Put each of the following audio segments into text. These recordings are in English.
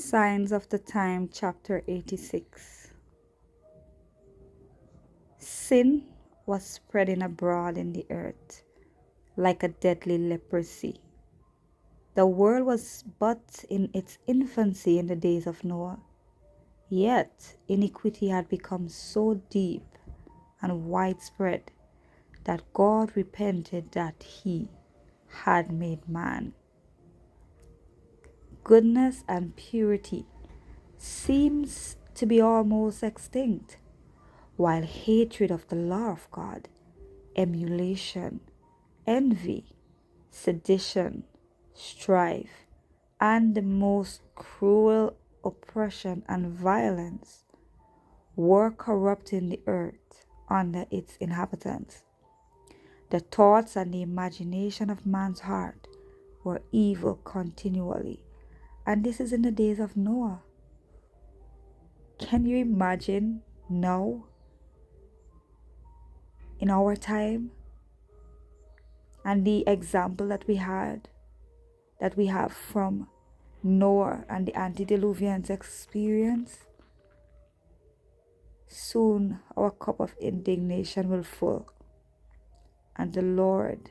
Signs of the Time, chapter 86. Sin was spreading abroad in the earth like a deadly leprosy. The world was but in its infancy in the days of Noah. Yet iniquity had become so deep and widespread that God repented that he had made man. Goodness and purity seems to be almost extinct, while hatred of the law of God, emulation, envy, sedition, strife, and the most cruel oppression and violence were corrupting the earth under its inhabitants. The thoughts and the imagination of man's heart were evil continually. And this is in the days of Noah. Can you imagine now, in our time, and the example that we have from Noah and the antediluvians experience? Soon our cup of indignation will full, and the Lord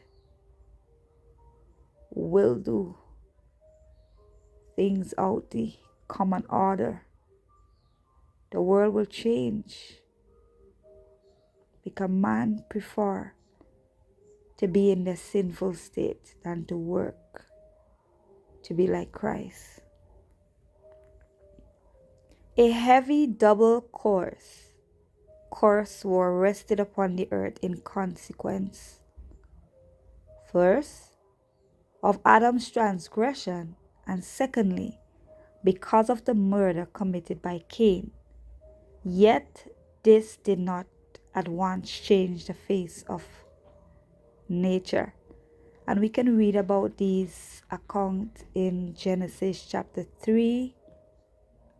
will do things out the common order. The world will change because man prefer to be in the sinful state than to work to be like Christ. A heavy double curse were rested upon the earth in consequence. First, of Adam's transgression, and secondly, because of the murder committed by Cain. Yet this did not at once change the face of nature. And we can read about these accounts in Genesis chapter 3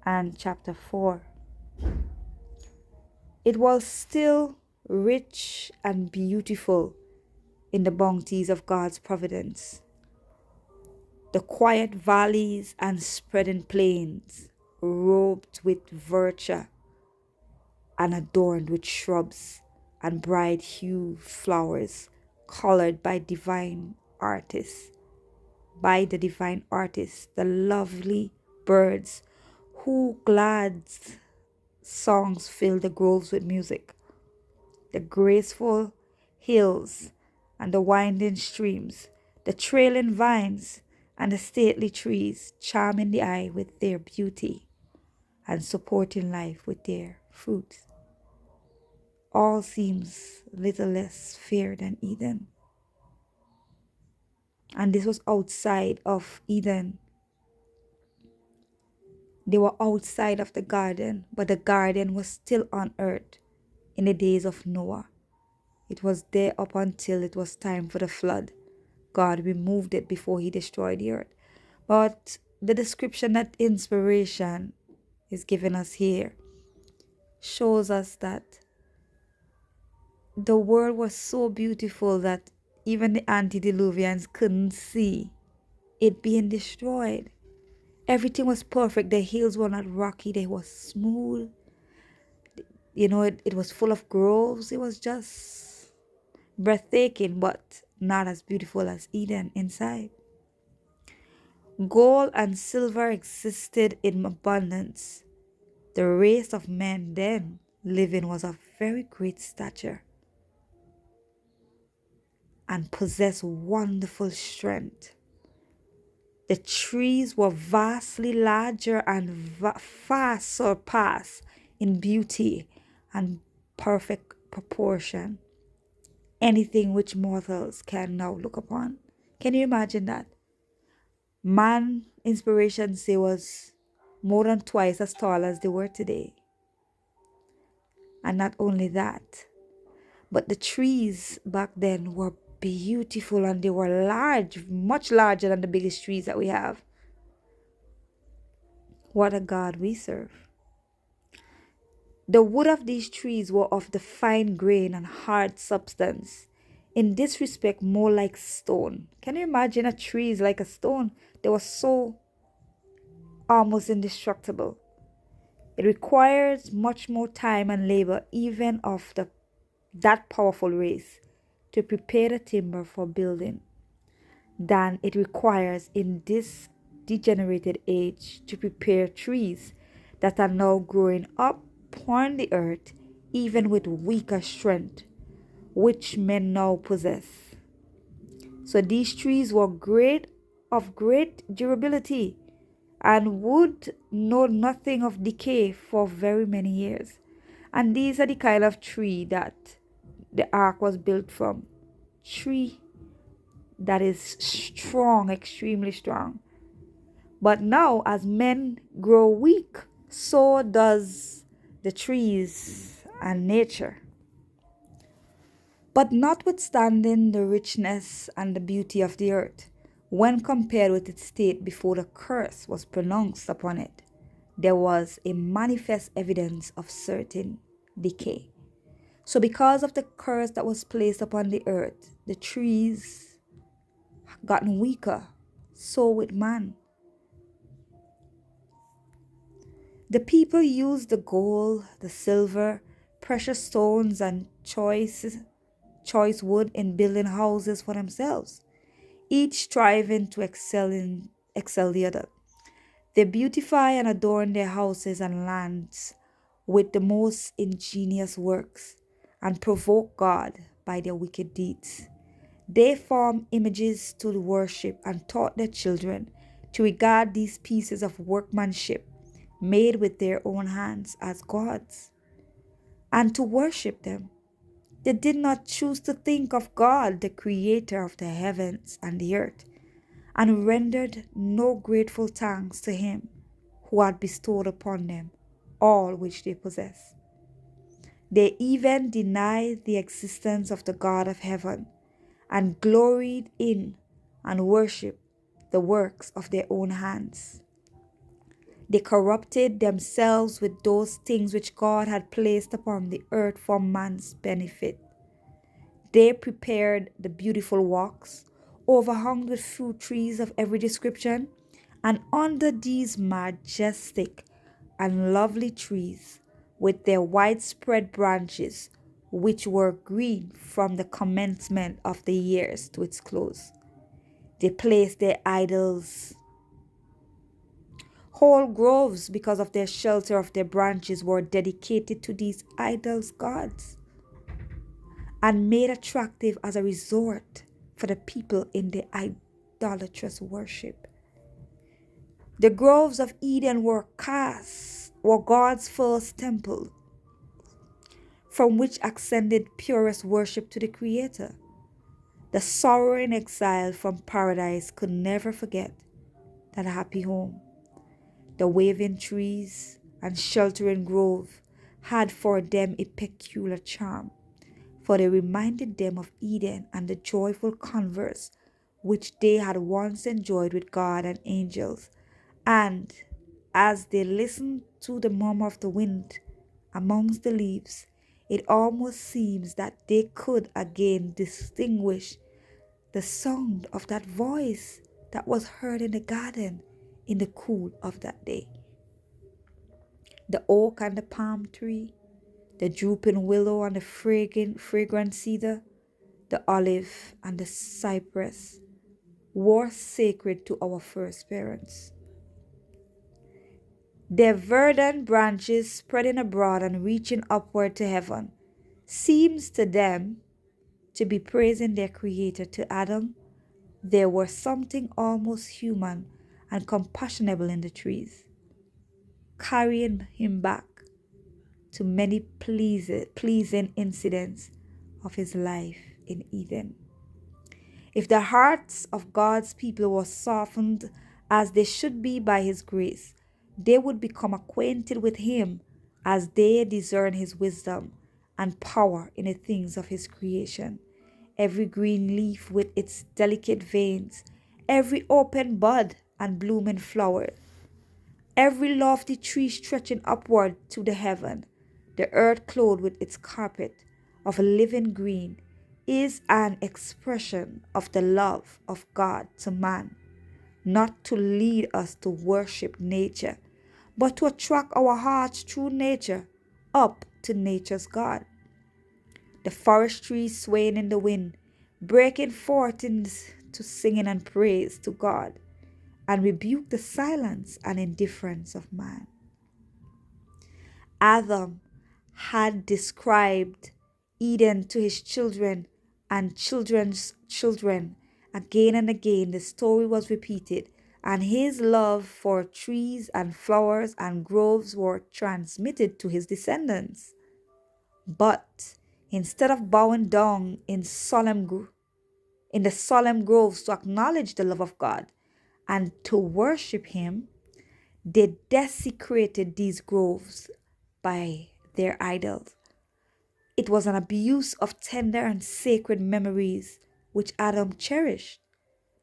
and chapter 4. It was still rich and beautiful in the bounties of God's providence. The quiet valleys and spreading plains, robed with verdure and adorned with shrubs and bright hued flowers, colored by the divine artists, the lovely birds who glad songs fill the groves with music, the graceful hills and the winding streams, the trailing vines and the stately trees, charming the eye with their beauty and supporting life with their fruits. All seems little less fair than Eden. And this was outside of Eden. They were outside of the garden, but the garden was still on earth in the days of Noah. It was there up until it was time for the flood. God removed it before he destroyed the earth. But the description that inspiration is given us here shows us that the world was so beautiful that even the antediluvians couldn't see it being destroyed. Everything was perfect. The hills were not rocky, they were smooth. It was full of groves. It was just breathtaking, but not as beautiful as Eden inside. Gold and silver existed in abundance. The race of men then living was of very great stature and possessed wonderful strength. The trees were vastly larger and far surpassed in beauty and perfect proportion anything which mortals can now look upon. Can you imagine that? Man, inspiration say, was more than twice as tall as they were today. And not only that, but the trees back then were beautiful and they were large, much larger than the biggest trees that we have. What a God we serve. The wood of these trees were of the fine grain and hard substance, in this respect more like stone. Can you imagine a tree is like a stone? They were so almost indestructible. It requires much more time and labor, even of that powerful race, to prepare the timber for building than it requires in this degenerated age to prepare trees that are now growing up upon the earth, even with weaker strength, which men now possess. So these trees were of great durability, and would know nothing of decay for very many years. And these are the kind of tree that the ark was built from. Tree that is strong, extremely strong. But now, as men grow weak, so does the trees and nature. But notwithstanding the richness and the beauty of the earth, when compared with its state before the curse was pronounced upon it, there was a manifest evidence of certain decay. So, because of the curse that was placed upon the earth, the trees gotten weaker. So with man. The people used the gold, the silver, precious stones, and choice wood in building houses for themselves, each striving to excel the other. They beautify and adorn their houses and lands with the most ingenious works, and provoke God by their wicked deeds. They formed images to worship and taught their children to regard these pieces of workmanship made with their own hands as gods, and to worship them. They did not choose to think of God, the creator of the heavens and the earth, and rendered no grateful thanks to him who had bestowed upon them all which they possess. They even denied the existence of the God of heaven, and gloried in and worshiped the works of their own hands. They corrupted themselves with those things which God had placed upon the earth for man's benefit. They prepared the beautiful walks, overhung with fruit trees of every description, and under these majestic and lovely trees, with their widespread branches, which were green from the commencement of the years to its close, they placed their idols. Whole groves, because of their shelter of their branches, were dedicated to these idols' gods, and made attractive as a resort for the people in their idolatrous worship. The groves of Eden were God's first temple, from which ascended purest worship to the Creator. The sorrowing exile from paradise could never forget that happy home. The waving trees and sheltering grove had for them a peculiar charm, for they reminded them of Eden and the joyful converse which they had once enjoyed with God and angels. And as they listened to the murmur of the wind amongst the leaves, it almost seems that they could again distinguish the sound of that voice that was heard in the garden in the cool of that day. The oak and the palm tree, the drooping willow and the fragrant cedar, the olive and the cypress were sacred to our first parents. Their verdant branches spreading abroad and reaching upward to heaven seems to them to be praising their Creator. To Adam, there was something almost human and compassionable in the trees, carrying him back to many pleasing incidents of his life in Eden. If the hearts of God's people were softened as they should be by his grace, they would become acquainted with him as they discern his wisdom and power in the things of his creation. Every green leaf with its delicate veins, every open bud and blooming flower, every lofty tree stretching upward to the heaven, the earth clothed with its carpet of living green, is an expression of the love of God to man. not to lead us to worship nature, but to attract our hearts through nature up to nature's God. The forest trees swaying in the wind, breaking forth into singing and praise to God, and rebuke the silence and indifference of man. Adam had described Eden to his children and children's children. Again and again, the story was repeated, and his love for trees and flowers and groves were transmitted to his descendants. But instead of bowing down in the solemn groves to acknowledge the love of God and to worship him, they desecrated these groves by their idols. It was an abuse of tender and sacred memories which Adam cherished.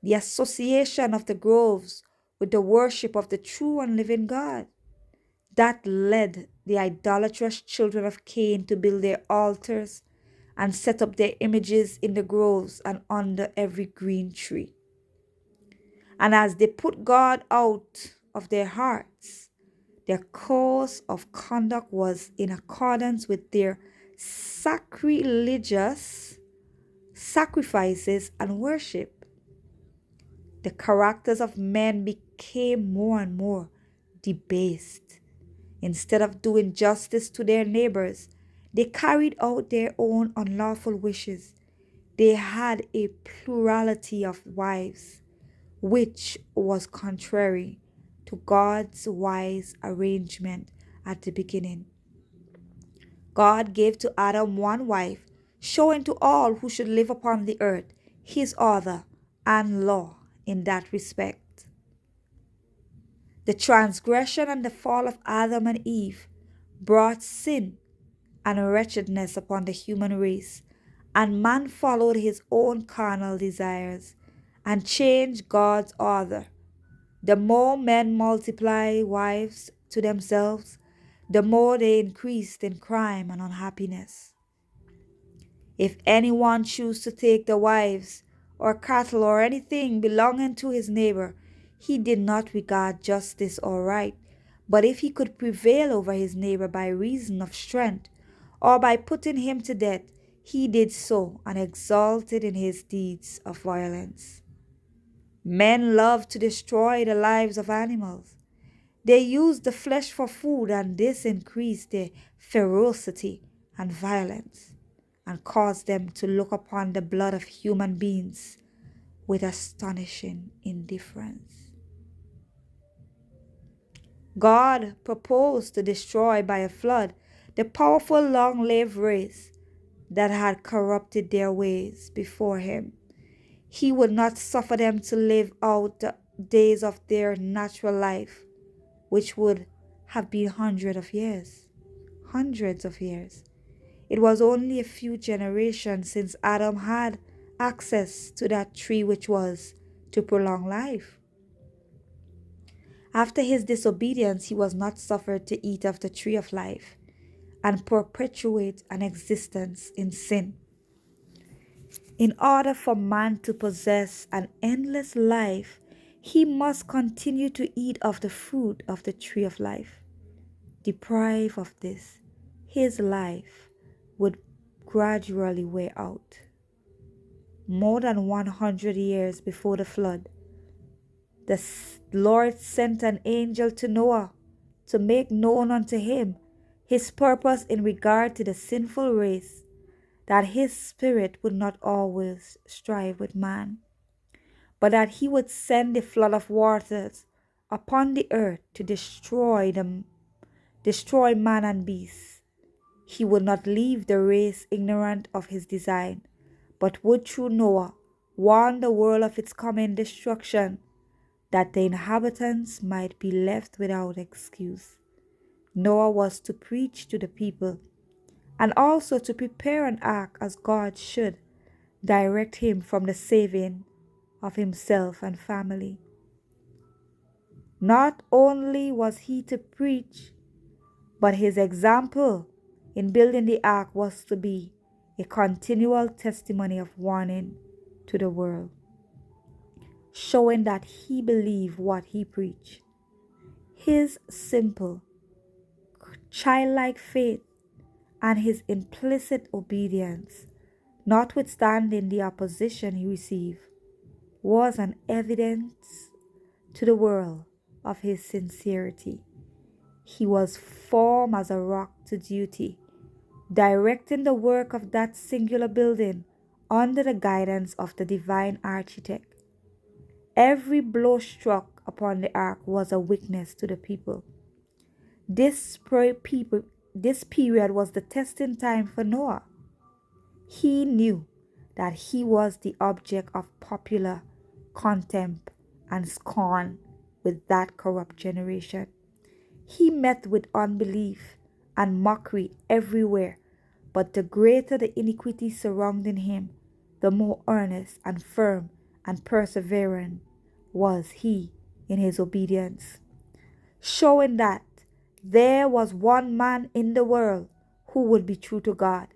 The association of the groves with the worship of the true and living God. That led the idolatrous children of Cain to build their altars and set up their images in the groves and under every green tree. And as they put God out of their hearts, their course of conduct was in accordance with their sacrilegious sacrifices and worship. The characters of men became more and more debased. Instead of doing justice to their neighbors, they carried out their own unlawful wishes. They had a plurality of wives, which was contrary to God's wise arrangement at the beginning. God gave to Adam one wife, showing to all who should live upon the earth his order and law in that respect. The transgression and the fall of Adam and Eve brought sin and wretchedness upon the human race, and man followed his own carnal desires and changed God's order. The more men multiply wives to themselves, the more they increased in crime and unhappiness. If anyone choose to take the wives or cattle or anything belonging to his neighbor, he did not regard justice or right. But if he could prevail over his neighbor by reason of strength, or by putting him to death, he did so and exulted in his deeds of violence. Men love to destroy the lives of animals. They use the flesh for food, and this increased their ferocity and violence, and caused them to look upon the blood of human beings with astonishing indifference. God proposed to destroy by a flood the powerful long-lived race that had corrupted their ways before him. He would not suffer them to live out the days of their natural life, which would have been hundreds of years. Hundreds of years. It was only a few generations since Adam had access to that tree which was to prolong life. After his disobedience, he was not suffered to eat of the tree of life and perpetuate an existence in sin. In order for man to possess an endless life, he must continue to eat of the fruit of the tree of life. Deprived of this, his life would gradually wear out. More than 100 years before the flood, the Lord sent an angel to Noah to make known unto him his purpose in regard to the sinful race, that his spirit would not always strive with man, but that he would send a flood of waters upon the earth to destroy man and beast. He would not leave the race ignorant of his design, but would through Noah warn the world of its coming destruction, that the inhabitants might be left without excuse. Noah was to preach to the people, and also to prepare an ark as God should direct him from the saving of himself and family. Not only was he to preach, but his example in building the ark was to be a continual testimony of warning to the world. showing that he believed what he preached. His simple, childlike faith and his implicit obedience, notwithstanding the opposition he received, was an evidence to the world of his sincerity. He was formed as a rock to duty, directing the work of that singular building under the guidance of the divine architect. Every blow struck upon the ark was a witness to the people. This period was the testing time for Noah. He knew that he was the object of popular contempt and scorn with that corrupt generation. He met with unbelief and mockery everywhere, but the greater the iniquity surrounding him, the more earnest and firm and persevering was he in his obedience, showing that there was one man in the world who would be true to God.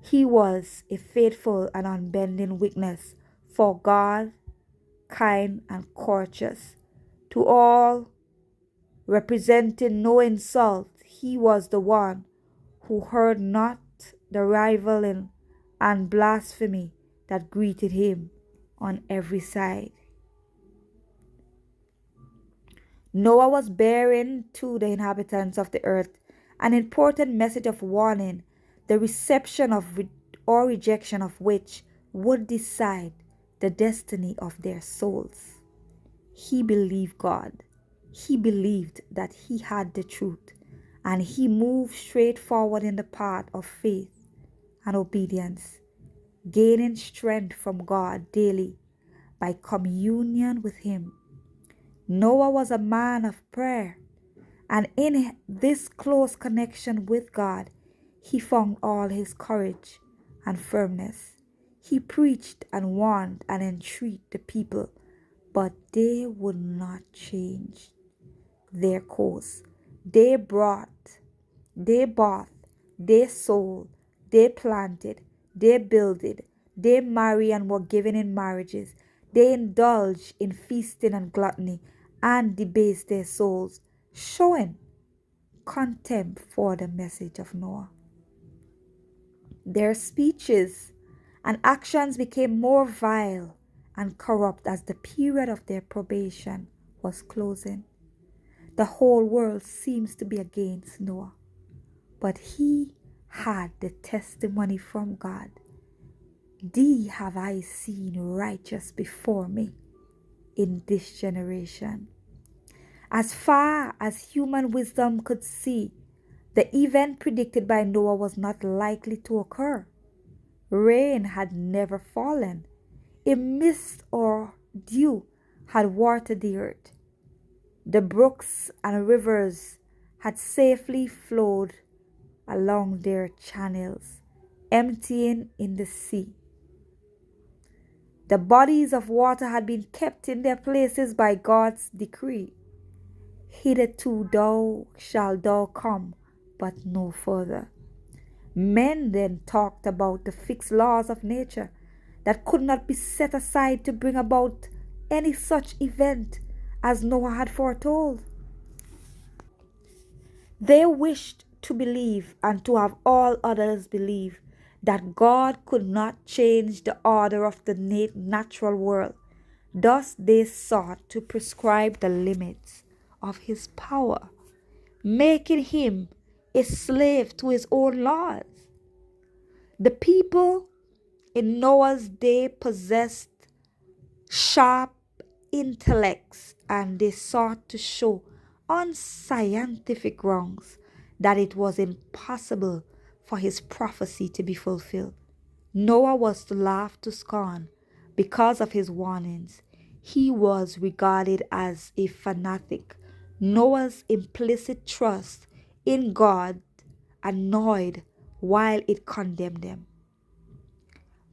He was a faithful and unbending witness for God, kind and courteous. To all, representing no insult, he was the one who heard not the rivaling and blasphemy that greeted him on every side. Noah was bearing to the inhabitants of the earth an important message of warning, the reception of or rejection of which would decide the destiny of their souls. He believed God. He believed that he had the truth, and he moved straight forward in the path of faith and obedience, gaining strength from God daily by communion with him. Noah was a man of prayer, and in this close connection with God, he found all his courage and firmness. He preached and warned and entreated the people, but they would not change their course. They bought, they sold, they planted, they builded, they married and were given in marriages. They indulged in feasting and gluttony and debased their souls, showing contempt for the message of Noah. Their speeches and actions became more vile and corrupt as the period of their probation was closing. The whole world seems to be against Noah, but he had the testimony from God. Thee have I seen righteous before me in this generation. As far as human wisdom could see, the event predicted by Noah was not likely to occur. Rain had never fallen. A mist or dew had watered the earth. The brooks and rivers had safely flowed along their channels, emptying in the sea. The bodies of water had been kept in their places by God's decree. Hitherto thou shalt thou come, but no further. Men then talked about the fixed laws of nature that could not be set aside to bring about any such event as Noah had foretold. They wished to believe and to have all others believe that God could not change the order of the natural world. Thus they sought to prescribe the limits of his power, making him a slave to his own laws. The people in Noah's day possessed sharp intellects, and they sought to show on scientific grounds that it was impossible for his prophecy to be fulfilled. Noah was laughed to scorn because of his warnings. He was regarded as a fanatic. Noah's implicit trust in God annoyed while it condemned them.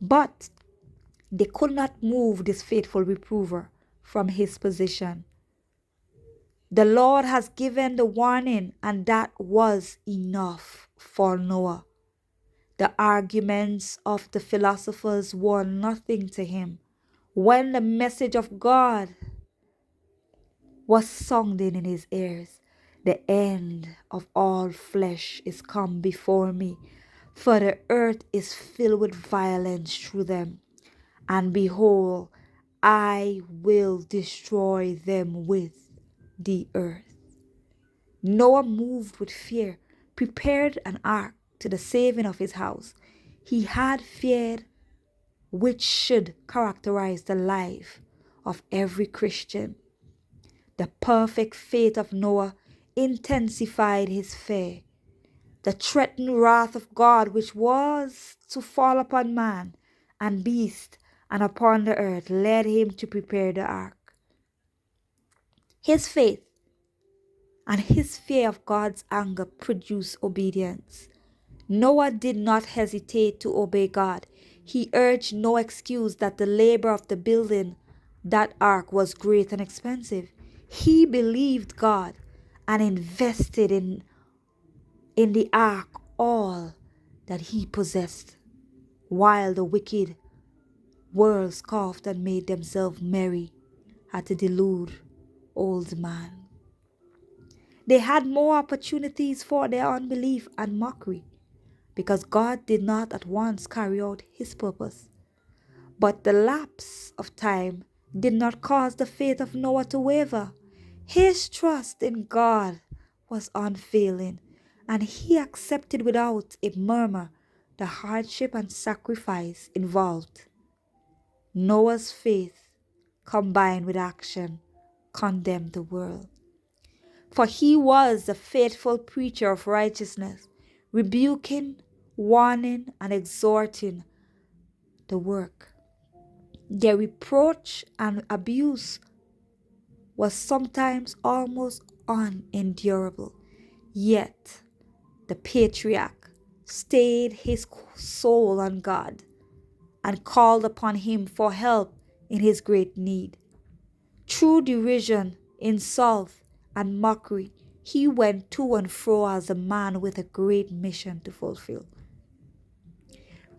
But they could not move this faithful reprover from his position. The Lord has given the warning, and that was enough for Noah. The arguments of the philosophers were nothing to him. When the message of God was sounding in his ears, the end of all flesh is come before me, for the earth is filled with violence through them. And behold, I will destroy them with the earth. Noah, moved with fear, prepared an ark to the saving of his house. He had feared which should characterize the life of every Christian. The perfect faith of Noah intensified his fear. The threatened wrath of God, which was to fall upon man and beast and upon the earth, led him to prepare the ark. His faith and his fear of God's anger produced obedience. Noah did not hesitate to obey God. He urged no excuse that the labor of the building that ark was great and expensive. He believed God and invested in the ark all that he possessed, while the wicked world scoffed and made themselves merry at the deluded old man. They had more opportunities for their unbelief and mockery, because God did not at once carry out his purpose. But the lapse of time did not cause the faith of Noah to waver. His trust in God was unfailing, and he accepted without a murmur the hardship and sacrifice involved. Noah's faith, combined with action, condemned the world. For he was a faithful preacher of righteousness, rebuking, warning, and exhorting the work. Their reproach and abuse was sometimes almost unendurable. Yet the patriarch stayed his soul on God and called upon him for help in his great need. Through derision, insult, and mockery, he went to and fro as a man with a great mission to fulfill.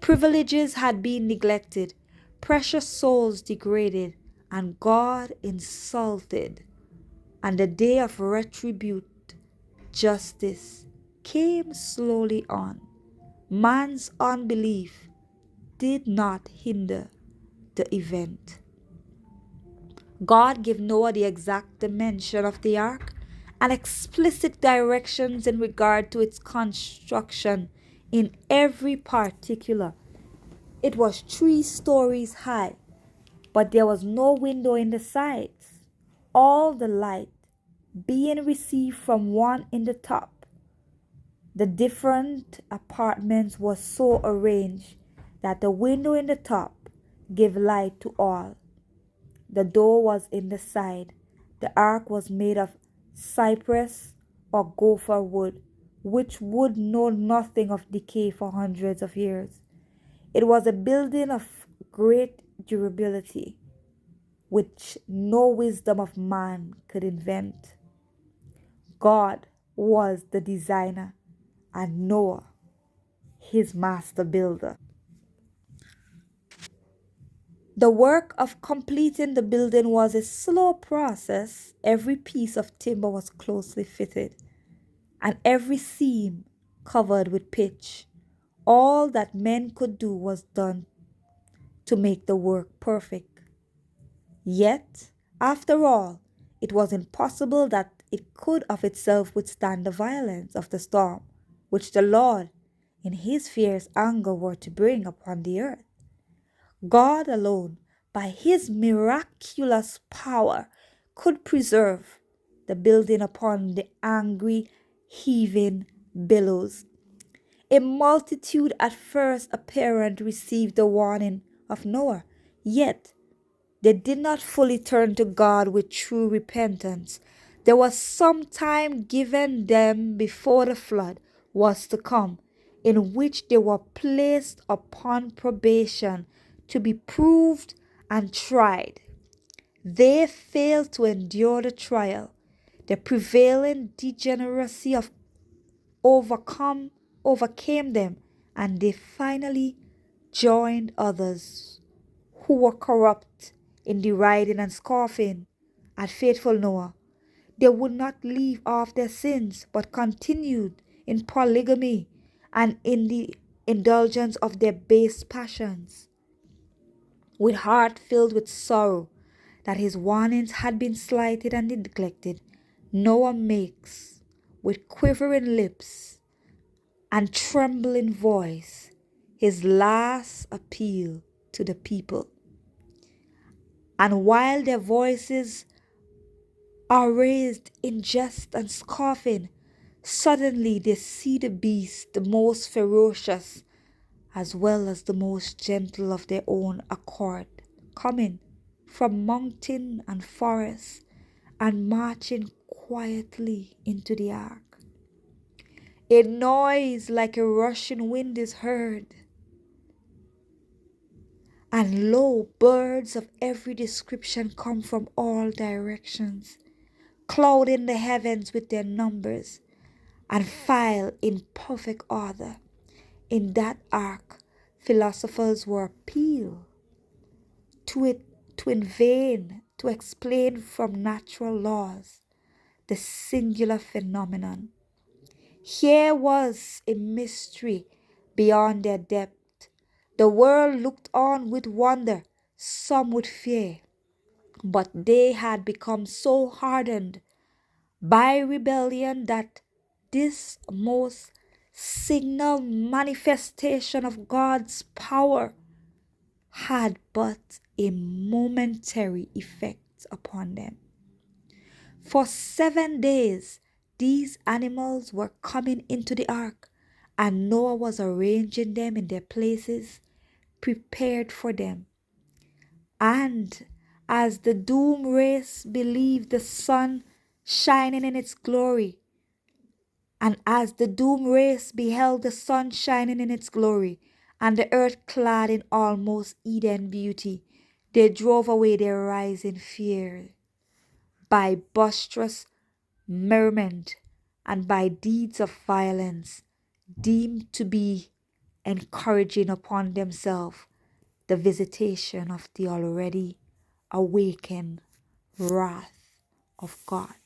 Privileges had been neglected, precious souls degraded, and God insulted. And the day of retributive justice came slowly on. Man's unbelief did not hinder the event. God gave Noah the exact dimension of the ark and explicit directions in regard to its construction in every particular. It was 3 stories high, but there was no window in the sides, all the light being received from one in the top. The different apartments were so arranged that the window in the top gave light to all. The door was in the side. The ark was made of cypress or gopher wood, which would know nothing of decay for hundreds of years. It was a building of great durability, which no wisdom of man could invent. God was the designer and Noah his master builder. The work of completing the building was a slow process. Every piece of timber was closely fitted, and every seam covered with pitch. All that men could do was done to make the work perfect. Yet, after all, it was impossible that it could of itself withstand the violence of the storm which the Lord, in his fierce anger, were to bring upon the earth. God alone, by his miraculous power, could preserve the building upon the angry, heaving billows. A multitude at first apparent received the warning of Noah, yet they did not fully turn to God with true repentance. There was some time given them before the flood was to come, in which they were placed upon probation to be proved and tried. They failed to endure the trial. The prevailing degeneracy of overcame them, and they finally joined others who were corrupt in deriding and scoffing at faithful Noah. They would not leave off their sins, but continued in polygamy and in the indulgence of their base passions. With heart filled with sorrow that his warnings had been slighted and neglected, Noah makes, with quivering lips and trembling voice, his last appeal to the people. And while their voices are raised in jest and scoffing, suddenly they see the beast, the most ferocious as well as the most gentle of their own accord, coming from mountain and forest and marching quietly into the ark. A noise like a rushing wind is heard, and lo, birds of every description come from all directions, clouding the heavens with their numbers, and file in perfect order. In that ark, philosophers were appealed to it to in vain to explain from natural laws the singular phenomenon. Here was a mystery beyond their depth. The world looked on with wonder, some with fear, but they had become so hardened by rebellion that this most signal manifestation of God's power had but a momentary effect upon them. For 7 days, these animals were coming into the ark, and Noah was arranging them in their places, prepared for them. And as the doomed race believed the sun shining in its glory, and as the doomed race beheld the sun shining in its glory, and the earth clad in almost Eden beauty, they drove away their rising fear by boisterous merriment and by deeds of violence, deemed to be encouraging upon themselves the visitation of the already awakened wrath of God.